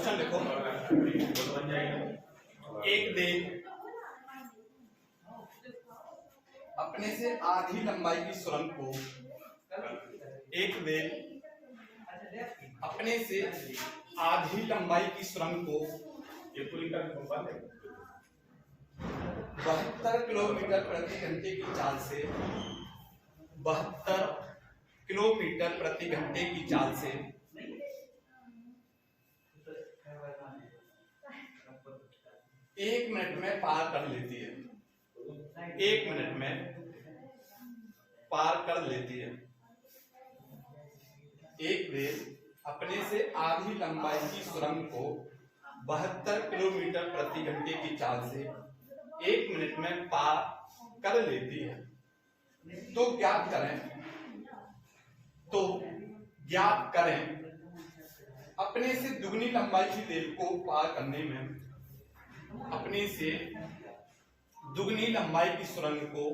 Question लिखो। एक दिन अपने से आधी लंबाई की सुरंग को अपने से आधी लंबाई की सुरंग को 72 किलोमीटर प्रति घंटे की चाल से 72 किलोमीटर प्रति घंटे की चाल से 1 मिनट में पार कर लेती है। 1 मिनट में पार कर लेती है। एक रेल अपने से आधी लंबाई की सुरंग को 72 किलोमीटर प्रति घंटे की चाल से 1 मिनट में पार कर लेती है। तो ज्ञात करें अपने से दुगनी लंबाई की रेल को पार करने में अपने से दुगनी लंबाई की सुरंग को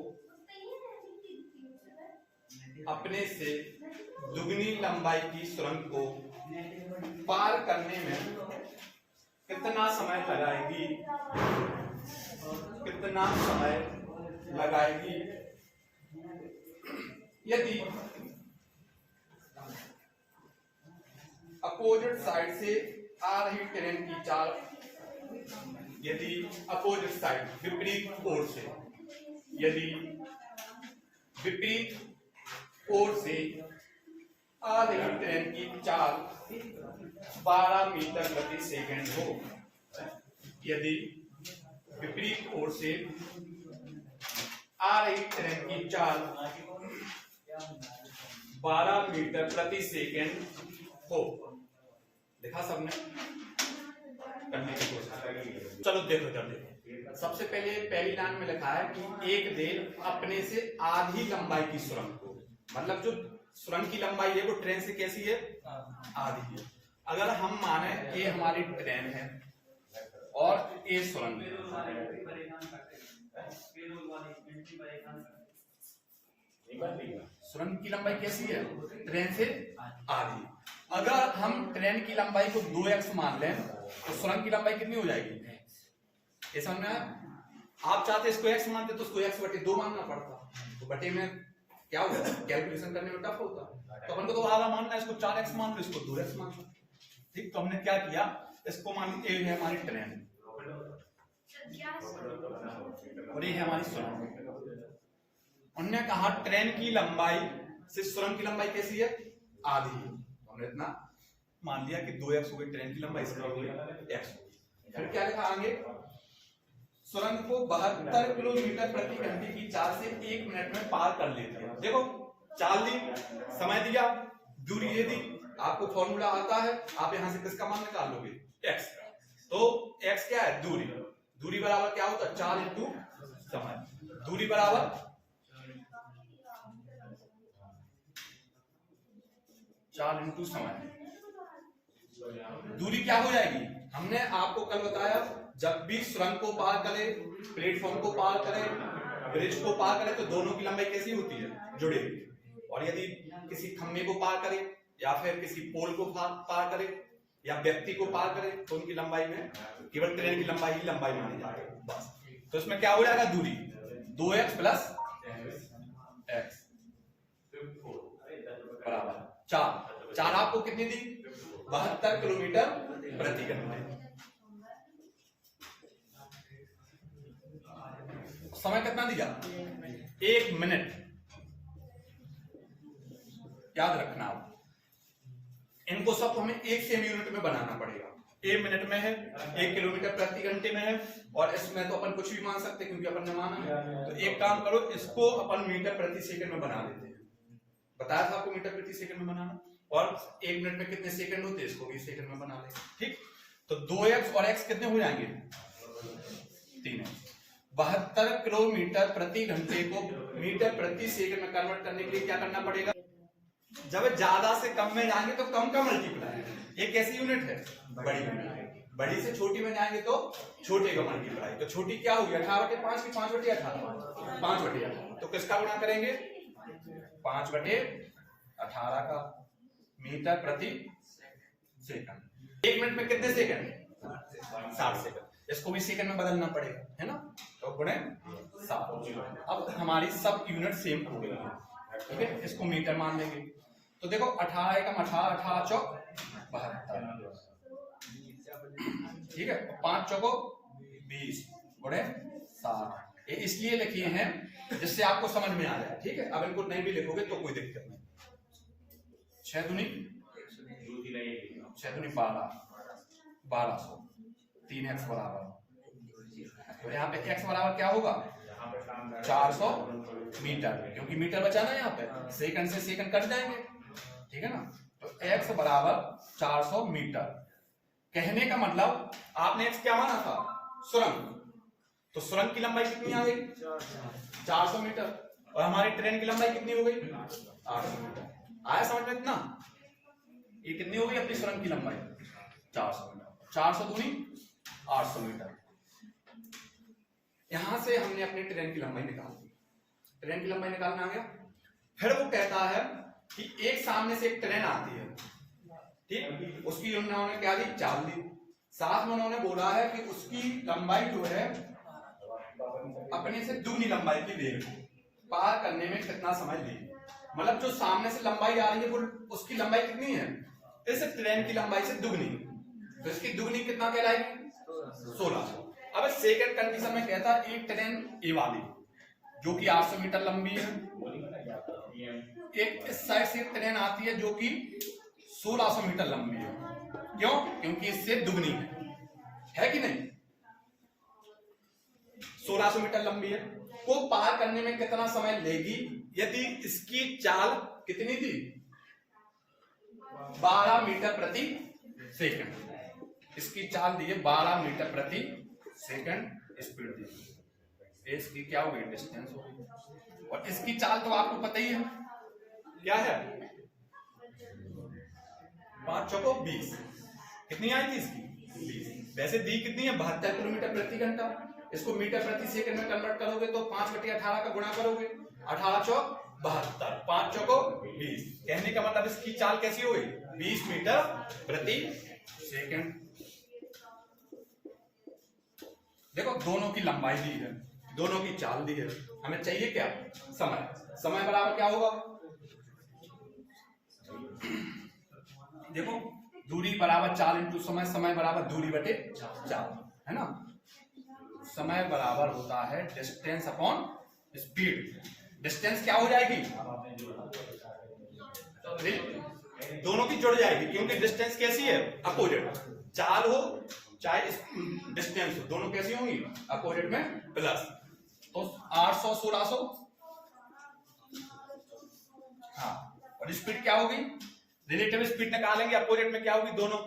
पार करने में कितना समय लगाएगी। यदि अपोजिट साइड से आ रही ट्रेन की चाल विपरीत ओर से आ रही ट्रेन की चाल 12 मीटर प्रति सेकंड हो। यदि विपरीत ओर से आ रही ट्रेन की चाल 12 मीटर प्रति सेकंड हो। देखा सबने? करने की कोशिश। चलो देखो सबसे पहले पहली लाइन में लिखा है कि एक रेल अपने से आधी लंबाई की सुरंग को, मतलब जो सुरंग की लंबाई है वो ट्रेन से कैसी है? आधी है। अगर हम माने ये हमारी ट्रेन है और ये सुरंग है, सुरंग की लंबाई कैसी है? ट्रेन से आधी। अगर हम ट्रेन की लंबाई को 2x मान लें तो सुरंग की लंबाई कितनी हो जाएगी? ये समझ में आया? आप चाहते इसको x मानते तो उसको x बटे 2 मानना पड़ता, तो बटे में क्या होगा? कैलकुलेशन करने में टफ होता। तो अपन को तो आधा मानना है, इसको 4x मान लो, इसको 2x मान लो। ठीक, तो हमने क्या किया, इसको मान ली ये है हमारी ट्रेन और ये है हमारी सुरंग। उन्होंने कहा ट्रेन की लंबाई से सुरंग की लंबाई कैसी है? आधी है। हमने इतना मान लिया कि 2x हो गई ट्रेन की लंबाई, इसका हो गई x। फिर क्या लिखा आगे? सुरंग को 72 किलोमीटर प्रति घंटे की चाल से 1 मिनट में पार कर लेती है। देखो चाल दी, समय दिया, दूरी ये दी, आपको फॉर्मूला आता है, आप यहां से किसका मान निकाल लोगे? x। तो x क्या है? दूरी बराबर क्या होता है? चाल इंटू समय। दूरी बराबर चाल इंटू समय। दूरी क्या हो जाएगी? हमने आपको कल बताया, जब भी सुरंग को पार करे, प्लेटफॉर्म को पार करे, ब्रिज को पार करे तो दोनों की लंबाई कैसी होती है? जुड़े। और यदि किसी खंभे को पार करे या फिर किसी पोल को पार करे या व्यक्ति को पार करे तो उनकी लंबाई में केवल ट्रेन की लंबाई ही लंबाई मानी जाती है बस। तो इसमें क्या हो जाएगा? दूरी 2x प्लस x बराबर 4। 4 आपको कितनी दी? 72 किलोमीटर प्रति घंटे। समय कितना दिया? 1 मिनट। याद रखना, इनको सब हमें 1 सेमी यूनिट में बनाना पड़ेगा। 1 मिनट में है, 1 किलोमीटर प्रति घंटे में है, और इसमें तो अपन कुछ भी मान सकते क्योंकि अपन ने माना है। तो एक काम करो, इसको अपन मीटर प्रति सेकंड में बना देते हैं। बताया था आपको मीटर प्रति सेकंड में बनाना, और 1 मिनट में कितने सेकंड होते हैं इसको भी सेकंड में बना लेंगे। ठीक, तो 2x और x कितने हो जाएंगे? 3x। 72 किलोमीटर प्रति घंटे को मीटर प्रति सेकंड में कन्वर्ट करने के लिए क्या करना पड़ेगा? जब ज्यादा से कम में जाएंगे तो कम का मल्टीप्लाई। ये कैसी यूनिट है? बड़ी यूनिट। बड़ी से छोटी में जाएंगे तो छोटे का मल्टीप्लाई। तो छोटी क्या होगी? 18/5 की 5/18? 5/18। तो किसका गुणा करेंगे? 5/18 का मीटर प्रति सेकंड। 1 मिनट में कितने सेकंड? 60 सेकंड। इसको भी सेकंड में बदलना पड़ेगा, है ना? तो गुणे 7। अब हमारी सब यूनिट सेम हो गई है, ठीक है? इसको मीटर मान लेंगे। तो देखो 18 एकम 18, 18 चौक 72, ठीक है? 5 चौको 20 गुणे 7। ये इसलिए लिखे हैं जिससे आपको समझ में आ जाए, ठीक है? अब इनको नहीं भी लिखोगे तो कोई दिक्कत नहीं। 6 दूनी 12, 1200, 3x बराबर, तो यहाँ पे x बराबर क्या होगा? 400 मीटर, क्योंकि मीटर बचाना है यहाँ पे, सेकंड से सेकंड कट जाएंगे, ठीक है ना? तो x बराबर 400 मीटर। कहने का मतलब आपने x क्या माना था? सुरंग, तो सुरंग की लंबाई कितनी आ गई? 400 मीटर, और हमारी ट्रेन की लंबाई कितनी हो गई? 800 मीटर। आया समझ में इतना? ये कितनी हो गई अपनी सुरंग की लंबाई? 400 मीटर। 400 दूनी 800 मीटर। यहां से हमने अपनी ट्रेन की लंबाई निकाल दी। ट्रेन की लंबाई निकालना आ गया। फिर वो कहता है कि एक सामने से एक ट्रेन आती है, ठीक? उसकी उन्होंने क्या दी? चाल दी। साथ में उन्होंने बोला है कि उसकी लंबाई जो है अपने से दुगनी लंबाई की लेगी, पार करने में कितना समय लेगी। मतलब जो सामने से लंबाई आ रही है वो उसकी लंबाई कितनी है? इस ट्रेन की लंबाई से दुगनी, तो इसकी दुगनी कितना कहलाएगी? 1600। अब सेकंड कंडीशन में कहता है एक ट्रेन ए वाली जो कि 800 मीटर लंबी है, एक इस साइड से ट्रेन आती है जो कि 1600 मीटर लंबी है। क्यों? क्योंकि इससे दुगनी है कि नहीं? 1600 मीटर लंबी है, को पार करने में कितना समय लेगी? यदि इसकी चाल कितनी थी? 12 मीटर प्रति सेकंड। इसकी चाल दी है 12 मीटर प्रति सेकंड स्पीड दी। इसकी क्या होगी? डिस्टेंस होगी। और इसकी चाल तो आपको पता ही है, क्या है? 5 चौको 20। कितनी आई थी इसकी? 20। वैसे दी कितनी है? 72 किलोमीटर प्रति घंटा। इसको मीटर प्रति सेकंड में कन्वर्ट करोगे तो 5/18 का गुणा करोगे, 18 चौक 72, 5 चौको 20। कहने का मतलब इसकी चाल कैसी होगी? 20 मीटर प्रति सेकंड। देखो दोनों की लंबाई दी है, दोनों की चाल दी है, हमें चाहिए क्या? समय। समय बराबर क्या होगा? देखो दूरी बराबर चाल इंटू समय, समय बराबर दूरी बटे चाल, है ना? समय बराबर होता है डिस्टेंस अपॉन स्पीड। डिस्टेंस क्या हो जाएगी? दोनों की जुड़ जाएगी, क्योंकि डिस्टेंस कैसी है? अपोजिट। चाल हो चाहे डिस्टेंस हो, दोनों कैसी होंगी? अपोजिट में प्लस। तो 800 1600, हाँ, और स्पीड क्या होगी? रिलेटिव स्पीड निकालेंगे, अपोजिट में क्या होगी? दोनों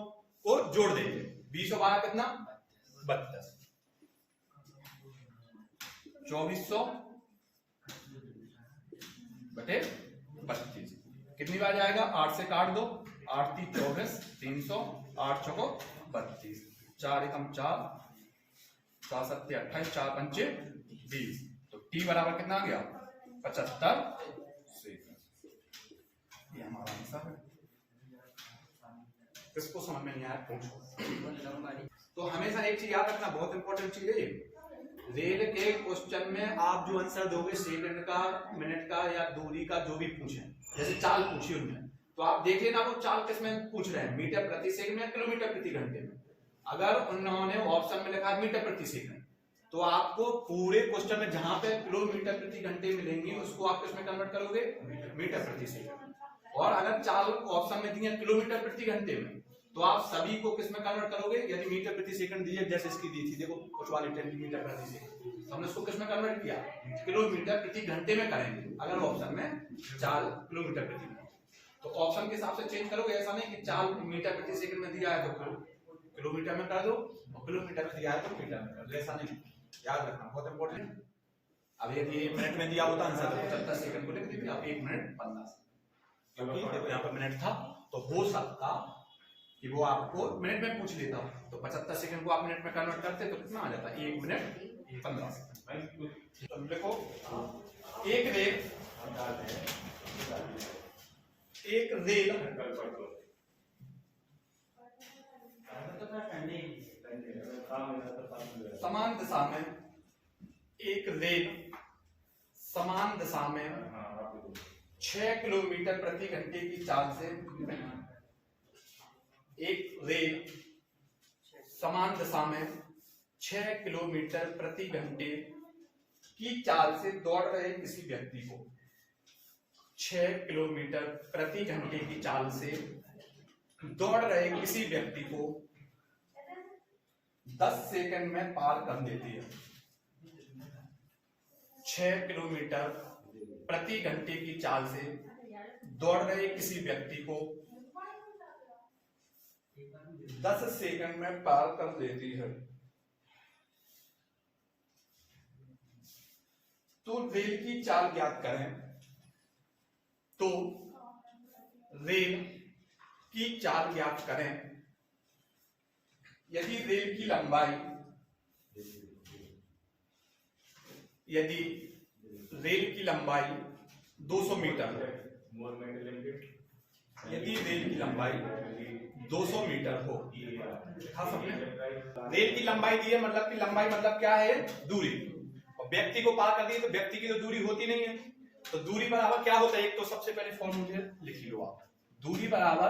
को जोड़ देंगे। 20 और 12 कितना? 32। 2400 बटे 32 कितनी बार जाएगा? 8 से काट दो, 8 3 24, 300, 8 चौको 32, 4 एकम 4, 4 7 28, 4 पंचे 20। तो टी बराबर कितना आ गया? 75 सेकंड। ये हमारा आंसर है। किसको समझ में नहीं आया पूछो। तो हमेशा एक चीज याद रखना, बहुत इंपॉर्टेंट चीज है ये। रेल के क्वेश्चन में आप जो आंसर दोगे सेकंड का, मिनट का या दूरी का जो भी पूछे, जैसे चाल पूछी उन्होंने, तो आप देख लेना वो चाल किसमें पूछ रहे हैं, मीटर प्रति सेकंड में, किलोमीटर प्रति घंटे में। अगर उन्होंने ऑप्शन में लिखा है मीटर प्रति सेकंड, तो आपको पूरे क्वेश्चन में जहां पे किलोमीटर प्रति घंटे मिलेंगी उसको आप किसमें कन्वर्ट करोगे? मीटर प्रति सेकंड। और अगर चाल ऑप्शन में दी है किलोमीटर प्रति घंटे में, तो आप सभी को किसमें कन्वर्ट करोगे? यदि मीटर प्रति सेकंड दी है, जैसे इसकी दी थी, देखो कुछ वाली मीटर प्रति सेकंड, हमने उसको किसमें कन्वर्ट किया? किलोमीटर प्रति घंटे में करेंगे अगर ऑप्शन में चाल किलोमीटर प्रति घंटे। तो ऑप्शन के हिसाब से चेंज करोगे, ऐसा नहीं कि चाल मीटर प्रति सेकंड में दिया है तो किलोमीटर में कर दो, और किलोमीटर में दिया है तो मीटर में कर दो, ऐसा नहीं। याद रखना, बहुत इंपॉर्टेंट। अब यदि 1 मिनट में दिया होता आंसर तो 75 सेकंड को लिख दीजिए, आप 1 मिनट 50, क्योंकि देखो यहाँ पर मिनट था, तो हो सकता कि वो आपको मिनट में पूछ लेता, तो 75 सेकंड को आप मिनट में कन्वर्ट करते तो कितना आ जाता? 1 मिनट 15 सेकंड। तो देखो एक रेल समान दिशा में एक रेल समान दिशा में 6 किलोमीटर प्रति घंटे की चाल से एक रेल समान दिशा में 6 किलोमीटर प्रति घंटे की चाल से दौड़ रहे किसी व्यक्ति को 6 किलोमीटर प्रति घंटे की चाल से दौड़ रहे किसी व्यक्ति को 10 सेकंड में पार कर देती है। 6 किलोमीटर प्रति घंटे की चाल से दौड़ रहे किसी व्यक्ति को 10 सेकंड में पार कर देती है। तो रेल की चाल ज्ञात करें। तो रेल की चाल ज्ञात करें। यदि रेल की लंबाई यदि रेल की लंबाई 200 मीटर है, यदि रेल की लंबाई 200 मीटर हो, लिखा सबने? रेल की लंबाई दी है, मतलब की लंबाई मतलब क्या है? दूरी। और व्यक्ति को पार कर दी तो व्यक्ति की तो दूरी होती नहीं है, तो दूरी बराबर क्या होता है? एक तो सबसे पहले फॉर्मूले लिख लो आप। दूरी बराबर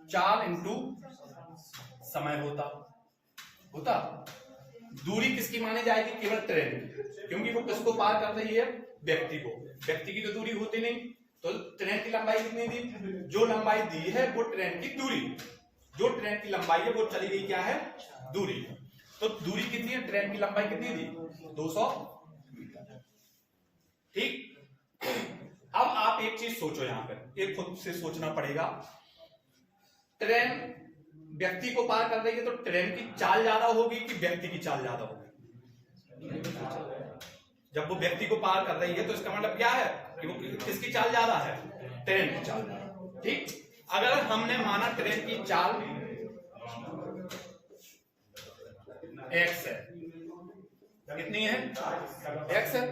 चाल इंटू समय होता। दूरी किसकी मानी जाएगी? केवल ट्रेन की, क्योंकि वो किसको पार कर रही है? व्यक्ति को। व्यक्ति की तो दूरी होती नहीं, तो ट्रेन की लंबाई कितनी दी? जो लंबाई दी है वो ट्रेन की दूरी, जो ट्रेन की लंबाई है वो चली गई क्या है? दूरी। तो दूरी कितनी है? ट्रेन की लंबाई कितनी दी? 200 मीटर। ठीक। अब आप एक चीज सोचो, यहां पर एक खुद से सोचना पड़ेगा। ट्रेन व्यक्ति को पार कर रही है तो ट्रेन की चाल ज्यादा होगी कि व्यक्ति की चाल ज्यादा होगी? जब वो व्यक्ति को पार कर रही है तो इसका मतलब क्या है कि वो किसकी चाल ज्यादा है? ट्रेन की चाल। ठीक। अगर हमने माना ट्रेन की चाल x है, कितनी है? x है।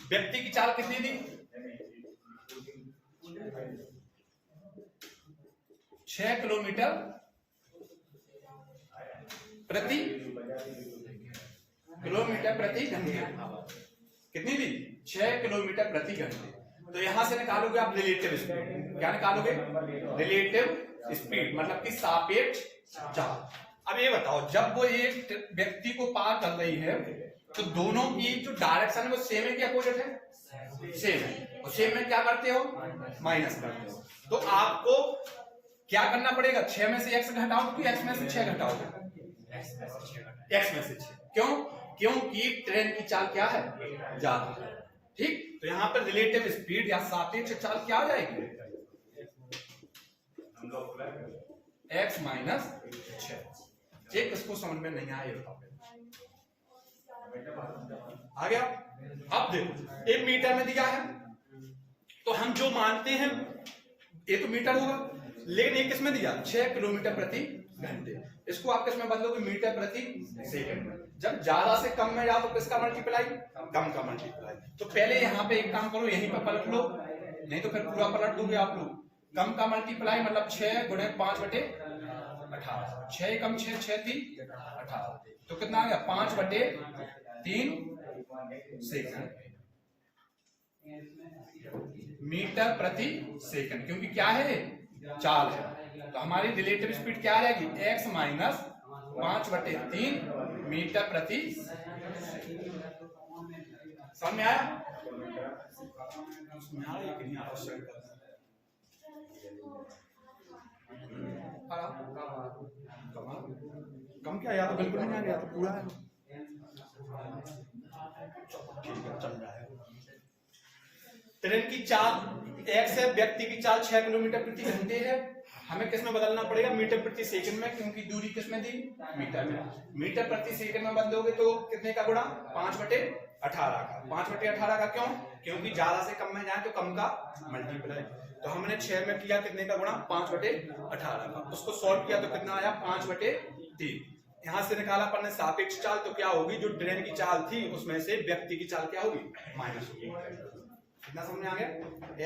व्यक्ति की चाल कितनी दी? 6 किलोमीटर प्रति घंटे। कितनी दी? 6 किलोमीटर प्रति घंटे। तो यहां से निकालोगे आप रिलेटिव स्पीड। क्या निकालोगे? रिलेटिव स्पीड, मतलब कि सापेक्ष चाल। अब ये बताओ, जब वो एक व्यक्ति को पार कर रही है तो दोनों की जो डायरेक्शन है वो सेम है कि अपोजिट है? सेम है। और सेम में क्या करते हो? माइनस करते हो। तो आपको क्या करना पड़ेगा? 6 में से x घटाओ कि x में से 6 घटाओगे? x में से 6। क्यों? क्योंकि ट्रेन की चाल क्या है? ज्यादा। ठीक। तो यहां पर रिलेटिव स्पीड या सापेक्ष चाल क्या हो जाएगी? x minus 6। एक इसको समझ में नहीं आया, बताओ। आ गया? अब देखो, 1 मीटर में दिया है तो हम जो मानते हैं ये तो मीटर होगा, लेकिन ये किसमें दिया? 6 किलोमीटर प्रति घंटे। इसको आप किसमें बदलोगे? मीटर प्रति सेकंड। जब ज्यादा से कम में जाओ तो किसका मल्टीप्लाई? कम का मल्टीप्लाई। तो पहले यहाँ पे एक काम करो, यहीं पर पलट लो, नहीं तो फिर पूरा पलट दोगे आप लोग। कम का मल्टीप्लाई मतलब 6 गुणे 5/18। 6 कम 6, 6 3 18। तो कितना आ गया? 5/3 सेकंड, मीटर प्रति सेकंड। क्योंकि क्या है? चाल है। तो हमारी रिलेटिव स्पीड क्या आ जाएगी? x माइनस 5/3 मीटर प्रति। समझ में आया? कम क्या? या तो बिल्कुल नहीं आ गया, तो पूरा है। ठीक है, चल रहा है। ट्रेन की चाल x है, व्यक्ति की चाल 6 किलोमीटर प्रति घंटे है। हमें किसमें बदलना पड़ेगा? मीटर प्रति सेकंड में, क्योंकि दूरी किसमें दी? मीटर में। मीटर प्रति सेकंड में बदलोगे तो कितने का गुणा? 5/18 का। 5/18 का क्यों? क्योंकि ज्यादा से कम में जाए तो कम का मल्टीप्लाई। तो हमने 6 में किया कितने का गुणा? 5/18 का। उसको सॉल्व किया तो कितना आया? 5/3। यहां से निकाला अपन ने सापेक्ष चाल, तो क्या होगी? जो ट्रेन की चाल थी उसमें से व्यक्ति की चाल क्या होगी? माइनस होगी। कितना समझ में आ गया?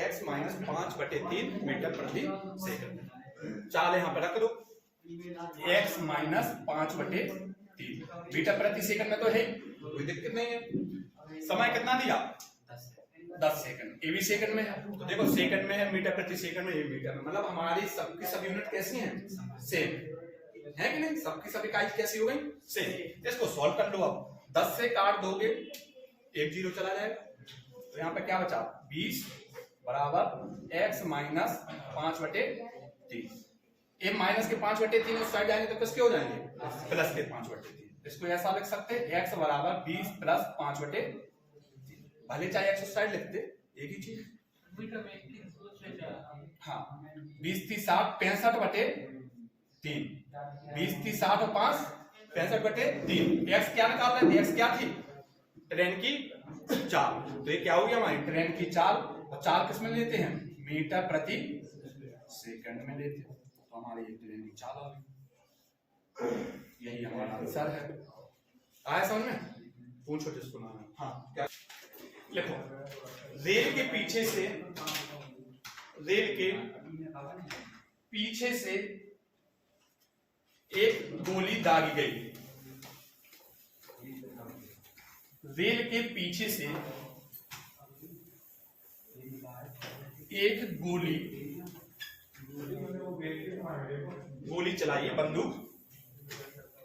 x माइनस 5/3 मीटर प्रति सेकंड। चाल यहां पर रख दो, x माइनस 5/3 3 मीटर प्रति सेकंड में तो है, कोई दिक्कत नहीं है। समय कितना दिया? 10 सेकंड। ए भी सेकंड में है, तो देखो सेकंड में है, मीटर प्रति सेकंड में, ये मीटर में, मतलब हमारी सबकी सब यूनिट कैसी हैं? सेम है कि नहीं? सबकी सब इकाई कैसी हो गई? सेम। इसको सॉल्व कर लो। अब 10 से काट दोगे, 1 0 चला जाएगा, तो यहाँ पे क्या बचा? 20 बराबर x माइनस 5/3। ए माइनस के 5/3 उस साइड जाएंगे तो किसके हो जाएंगे? प्लस के 5/3। इसको ऐसा लिख सकते हैं, x बराबर 20 प्लस 5/3। भले चाहे x उस साइड लिखते, एक ही चीज। हाँ, 20 30 60 65/3। 20 30 60 और 5 65/3। x क्या निकाल रहे थे? x क्या थी? ट्रेन की चाल। तो ये क्या हो गया हमारी ट्रेन की चाल, और चाल किस में लेते हैं? मीटर प्रति सेकंड में लेते हैं, तो हमारी ये ट्रेन की चाल आ गई। यही हमारा आंसर है। आया समझ में? पूछो जिसको ना। हाँ, क्या लिखो? रेल के पीछे से एक गोली दागी गई। रेल के पीछे से एक गोली चलाई है, बंदूक।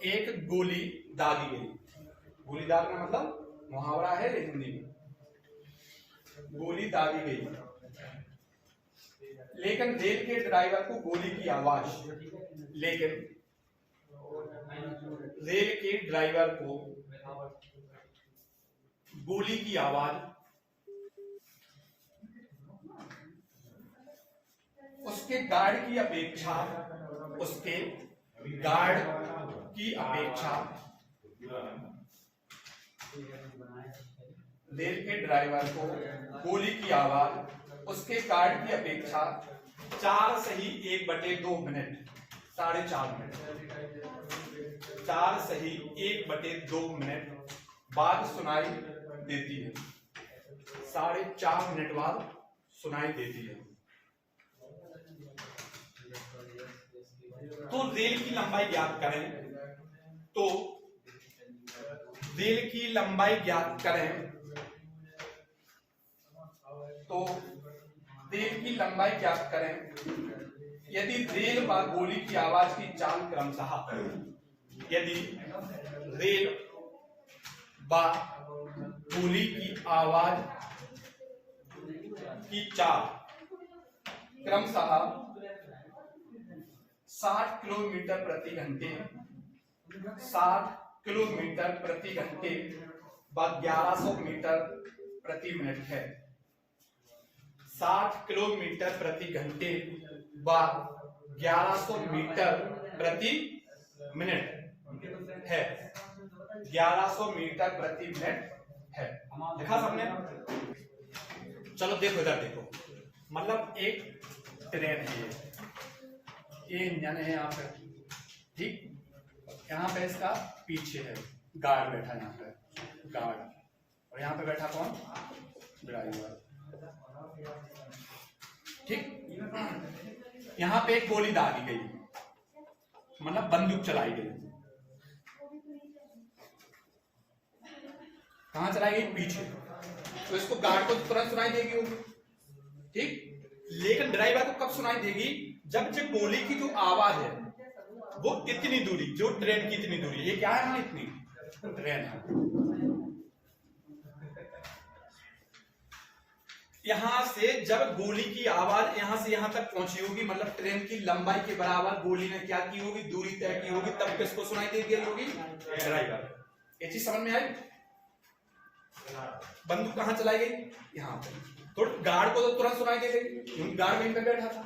एक गोली दागी गई। गोली दागना मतलब मुहावरा है हिंदी में। गोली दागी गई, लेकिन रेल के ड्राइवर को गोली की आवाज, लेकिन रेल के ड्राइवर को गोली की आवाज उसके गार्ड की अपेक्षा रेल के ड्राइवर को गोली की आवाज उसके गार्ड की अपेक्षा 4 सही 1/2 मिनट, 4.5 मिनट, 4 सही 1/2 मिनट बाद सुनाई देती है। 4.5 मिनट बाद सुनाई देती है। तो रेल की लंबाई ज्ञात करें। तो रेल की लंबाई ज्ञात करें। तो रेल की लंबाई ज्ञात करें यदि रेल व गोली की आवाज की चाल क्रमशः, यदि रेल व गोली की आवाज की चाल क्रमशः 60 किलोमीटर प्रति घंटे, 60 किलोमीटर प्रति घंटे व 1100 मीटर प्रति मिनट है। 60 किलोमीटर प्रति घंटे व 1100 मीटर प्रति मिनट है। 1100 मीटर प्रति मिनट है। देखा सबने? चलो देखो, इधर देखो, मतलब एक ट्रेन है, ये इंजन है यहाँ पे, ठीक। यहाँ पे इसका पीछे है गार्ड बैठा, यहाँ पे गार्ड, और यहाँ पे बैठा कौन? ड्राइवर, ठीक। यहाँ पे एक गोली दागी गई, मतलब बंदूक चलाई गई। कहाँ चलाई गई? पीछे। तो इसको गार्ड को तुरंत सुनाई देगी होगी, ठीक। लेकिन ड्राइवर को कब सुनाई देगी? जब जो गोली की जो आवाज है वो इतनी दूरी, जो ट्रेन की इतनी दूरी, ये क्या है ना, इतनी ट्रेन है, यहां से जब गोली की आवाज यहां से यहां तक पहुंची होगी, मतलब ट्रेन की लंबाई के बराबर गोली ने क्या की होगी? दूरी तय की होगी, तब किसको सुनाई दे दी होगी? ड्राइवर। ये चीज समझ में आई? बंदूक कहां चलाई गई? यहाँ पे। तो गार्ड को तो तुरंत सुनाई दे गई क्योंकि गार्ड वहीं पे बैठा था।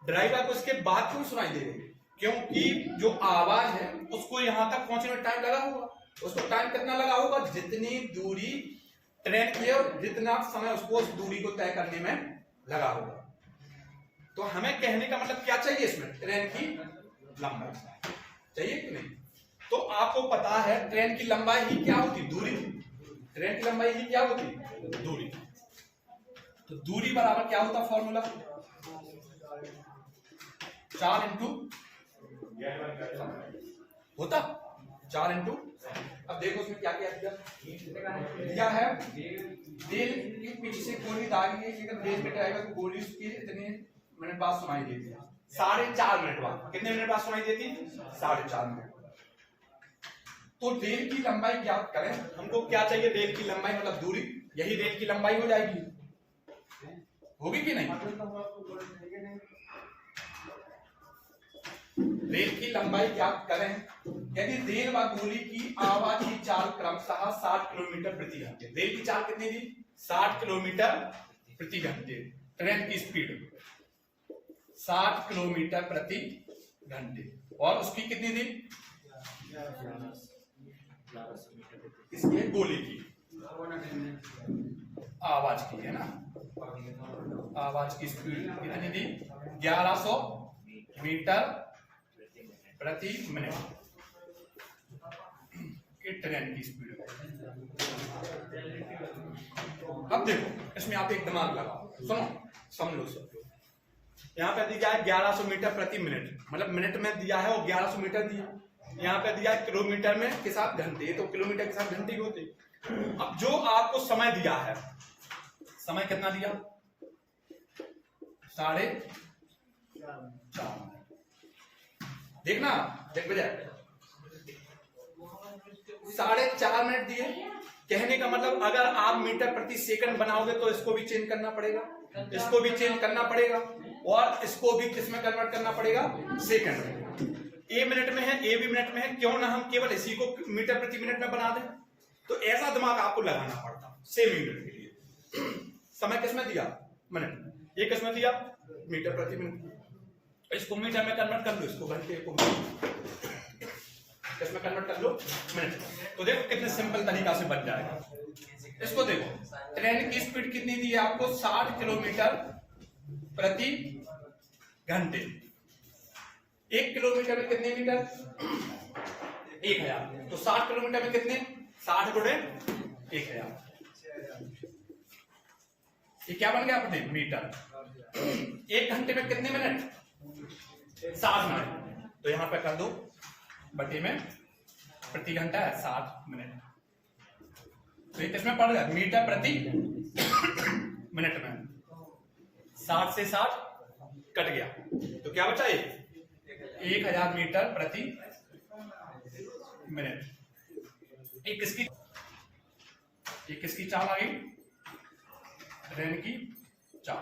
ड्राइवर को इसके बाद क्यों सुनाई दे गई? क्योंकि जो आवाज है उसको यहां तक पहुंचने में टाइम लगा होगा। उसको टाइम कितना लगा होगा? जितनी दूरी ट्रेन की है और जितना समय उसको उस दूरी को तय करने में लगा होगा। तो हमें कहने का मतलब क्या चाहिए इसमें? ट्रेन की लंबाई चाहिए कि नहीं? तो आपको पता है ट्रेन की लंबाई ही क्या होती? दूरी। ट्रेन की लंबाई ही क्या होती? दूरी। तो दूरी बराबर क्या होता? फॉर्मूला 4 इंटू होता 4 इंटू। अब देखो उसमें क्या क्या दिया है, रेल के पीछे से गोली दागी है, अगर रेल पे जाएगा तो गोली उसकी इतने मिनट बाद सुनाई देती है, 4.5 मिनट बाद। कितने मिनट बाद सुनाई देती? 4.5 मिनट। तो रेल की लंबाई ज्ञात करें। हमको क्या चाहिए? रेल की लंबाई मतलब दूरी, यही रेल की लंबाई हो जाएगी, होगी कि नहीं? रेल की लंबाई ज्ञात करें। यदि रेल व गोली की आवाज की चाल क्रमशः 60 किलोमीटर प्रति घंटे। रेल की चाल कितनी थी? 60 किलोमीटर प्रति घंटे। ट्रेन की स्पीड 60 किलोमीटर प्रति घंटे, और उसकी कितनी थी? इसकी गोली की आवाज की, है ना, आवाज की स्पीड कितनी थी? 1100 मीटर प्रति मिनट की ट्रेन की स्पीड। अब देखो इसमें आप एक दिमाग लगाओ, सुनो समझ लो सब। यहाँ पे दिया है 1100 मीटर प्रति मिनट, मतलब मिनट में दिया है और 1100 मीटर दिया। यहाँ पे दिया है किलोमीटर में के साथ घंटे, तो किलोमीटर के साथ घंटे होते। अब जो आपको समय दिया है, समय कितना दिया? 4.5। देखना, देख बजाय 4.5 मिनट दिए। कहने का मतलब अगर आप मीटर प्रति सेकंड बनाओगे तो इसको भी चेंज करना पड़ेगा, इसको भी चेंज करना पड़ेगा, और इसको भी किसमें कन्वर्ट करना पड़ेगा? सेकंड में। ए मिनट में है, ए भी मिनट में है, क्यों ना हम केवल इसी को मीटर प्रति मिनट में बना दें? तो ऐसा दिमाग आपको लगाना पड़ता सेम यूनिट के लिए। समय किसमें दिया? मिनट में। ये किसमें दिया? मीटर प्रति मिनट। इसको मीटर में कन्वर्ट कर लो, इसको घंटे को किसमें कन्वर्ट कर लो? मिनट। तो देखो कितने सिंपल तरीका से बन जाएगा। इसको देखो, ट्रेन की स्पीड कितनी दी है आपको? 60 किलोमीटर प्रति घंटे। 1 किलोमीटर में कितने मीटर? 1000। तो 60 किलोमीटर में कितने? 60 गुणे 1000। ये क्या बन गया अपने? मीटर। 1 घंटे में कितने मिनट? 60 मिनट। तो यहां पे कर दो बटे में, प्रति घंटा है 60 मिनट। तो ये किसमें पड़ गया? मीटर प्रति मिनट में। 60 से 60 कट गया, तो क्या बचा? 1000 मीटर प्रति मिनट। एक किसकी चाल आ गई? ट्रेन की चाल।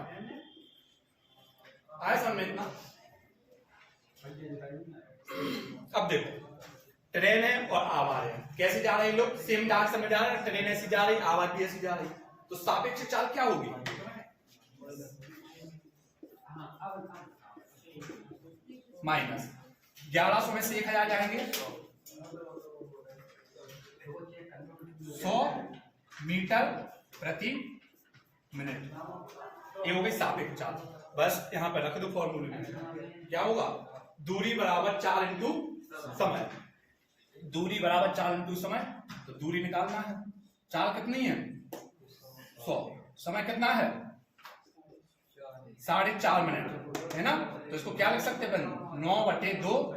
आया समझ में इतना? अब देखो, ट्रेन है और आवाज है, कैसे जा रहे हैं लोग? सेम डार्क समय जा रहे हैं, ट्रेन ऐसी जा रही, आवाज भी ऐसी जा रही। तो सापेक्ष चाल क्या होगी? माइनस 1100 में से 1000 जाएंगे, 100 मीटर प्रति मिनट। ये हो गई सापेक्ष चाल। बस यहां पर रख दो फॉर्मूले में। क्या होगा? दूरी बराबर 4 इंटू समय। दूरी बराबर 4 इंटू समय, तो दूरी निकालना है। चाल कितनी है? 100। समय कितना है? 4.5 मिनट, है ना? तो इसको क्या लिख सकते हैं? 9/2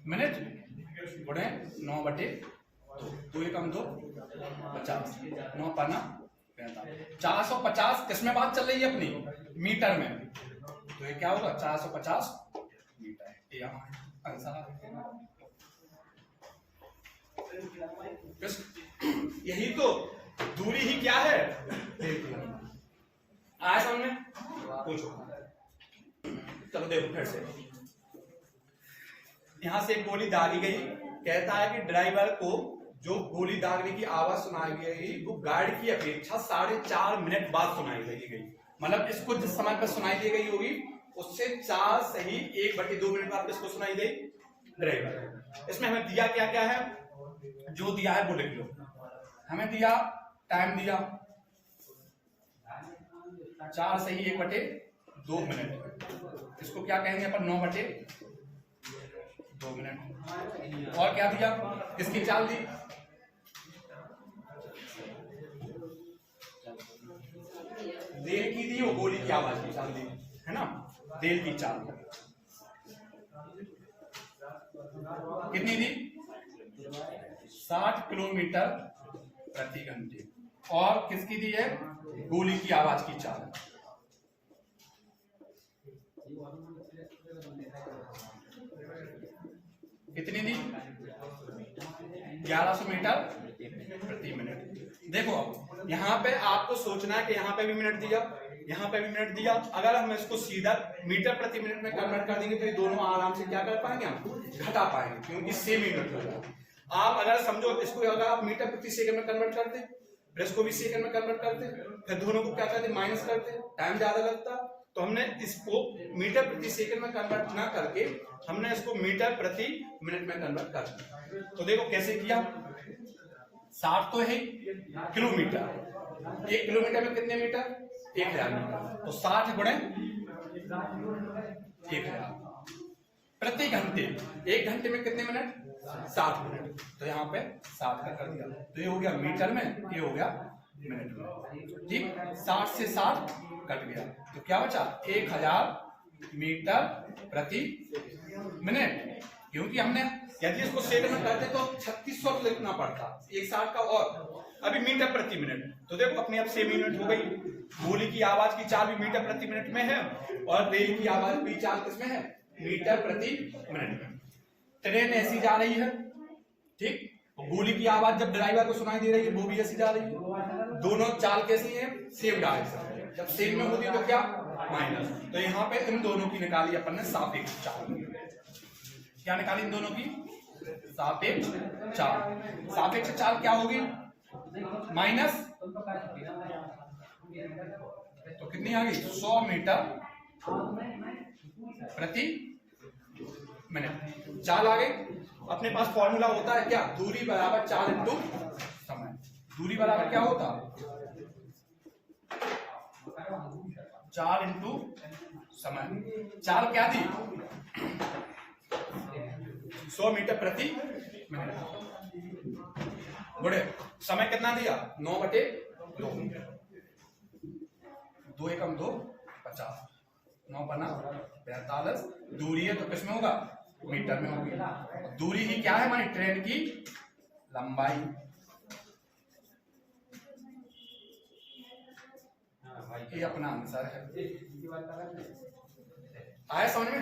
मिनट गुणे 9/2। 2 एकम 2, 50। 9 पाना 45। 450 किसमें बात चल रही है अपनी? मीटर में। तो ये क्या होगा? 450 मीटर। ये आंसर। यही तो दूरी ही क्या है? आया समझ में? पूछो। चलो देखो फिर से। यहां से एक गोली दागी गई। कहता है कि ड्राइवर को जो गोली दागने की आवाज सुनाई गई वो गार्ड की अपेक्षा 4.5 मिनट बाद सुनाई गई। मतलब इसको जिस समय पर सुनाई दी गई होगी उससे 4 सही 1/2 मिनट बाद इसको सुनाई दे ड्राइवर। इसमें हमें दिया क्या क्या है? जो दिया है वो लिख लो। हमें दिया टाइम दिया 4 सही 1/2 मिनट। इसको क्या कहेंगे अपन? 9/2 मिनट। और क्या दिया? किसकी चाल दी? रेल की दी, वो गोली की आवाज की चाल दी, है ना? रेल की चाल कितनी दी? 60 किलोमीटर प्रति घंटे। और किसकी दी है? गोली की आवाज की चाल। कितनी दी? 1100 मीटर प्रति मिनट। देखो अब यहाँ पे आपको सोचना है कि यहाँ पे भी मिनट दिया, यहाँ पे भी मिनट दिया। अगर हम इसको सीधा मीटर प्रति मिनट में कन्वर्ट कर देंगे तो ये दोनों आराम से क्या कर पाएंगे, हम घटा पाएंगे, क्योंकि सेम यूनिट होगा। आप अगर समझो इसको, अगर आप मीटर प्रति सेकंड में कन्वर्ट करते, फिर इसको भी सेकंड में कन्वर्ट करते, फिर दोनों को क्या करते, माइनस करते, टाइम ज्यादा लगता। तो हमने इसको मीटर प्रति सेकंड में कन्वर्ट ना करके हमने इसको मीटर प्रति मिनट में कन्वर्ट कर दिया। तो देखो कैसे किया। 60 तो है किलोमीटर, 1 किलोमीटर में कितने मीटर? 1000 मीटर। तो 60 गुणे 1000 प्रति घंटे। 1 घंटे में कितने मिनट? 60 मिनट। तो यहाँ पे 60 का कर दिया, तो ये हो गया मीटर में, ये हो गया मिनट में। ठीक, 60 से 60 कट गया, तो क्या बचा? 1000 मीटर प्रति मिनट। क्योंकि हमने यदि इसको सेकंड में करते तो 3600 लिखना पड़ता, 160 का और अभी मीटर प्रति मिनट। तो देखो अपने आप सेम यूनिट हो गई। गोली की आवाज की चाल भी मीटर प्रति मिनट में है और रेल की आवाज की चाल किसमें है? मीटर प्रति मिनट में। ट्रेन ऐसी जा रही है, ठीक, गोली की आवाज जब ड्राइवर को सुनाई दे रही है वो भी ऐसी जा रही है। दोनों चाल कैसी है? Same direction. जब सेम में होती है तो क्या? माइनस। तो यहाँ पे इन दोनों की निकाली अपन ने सापेक्ष चाल। क्या निकाली इन दोनों की? सापेक्ष चाल। सापेक्ष चाल क्या होगी? माइनस, तो कितनी आ गई? 100 मीटर प्रति मिनट। चाल आ गई। अपने पास फॉर्मूला होता है क्या? दूरी बराबर चाल इंटू समय। दूरी बराबर क्या होता? चाल इंटू समय। चाल क्या दी? 100 मीटर प्रति मिनट। बड़े समय कितना दिया? 9/2। 2 एकम 2 50, 9 बना 45। दूरी है तो किसमें होगा? मीटर में होगी। दूरी ही क्या है हमारी? ट्रेन की लंबाई। ये अपना आंसर है। आया समझ में?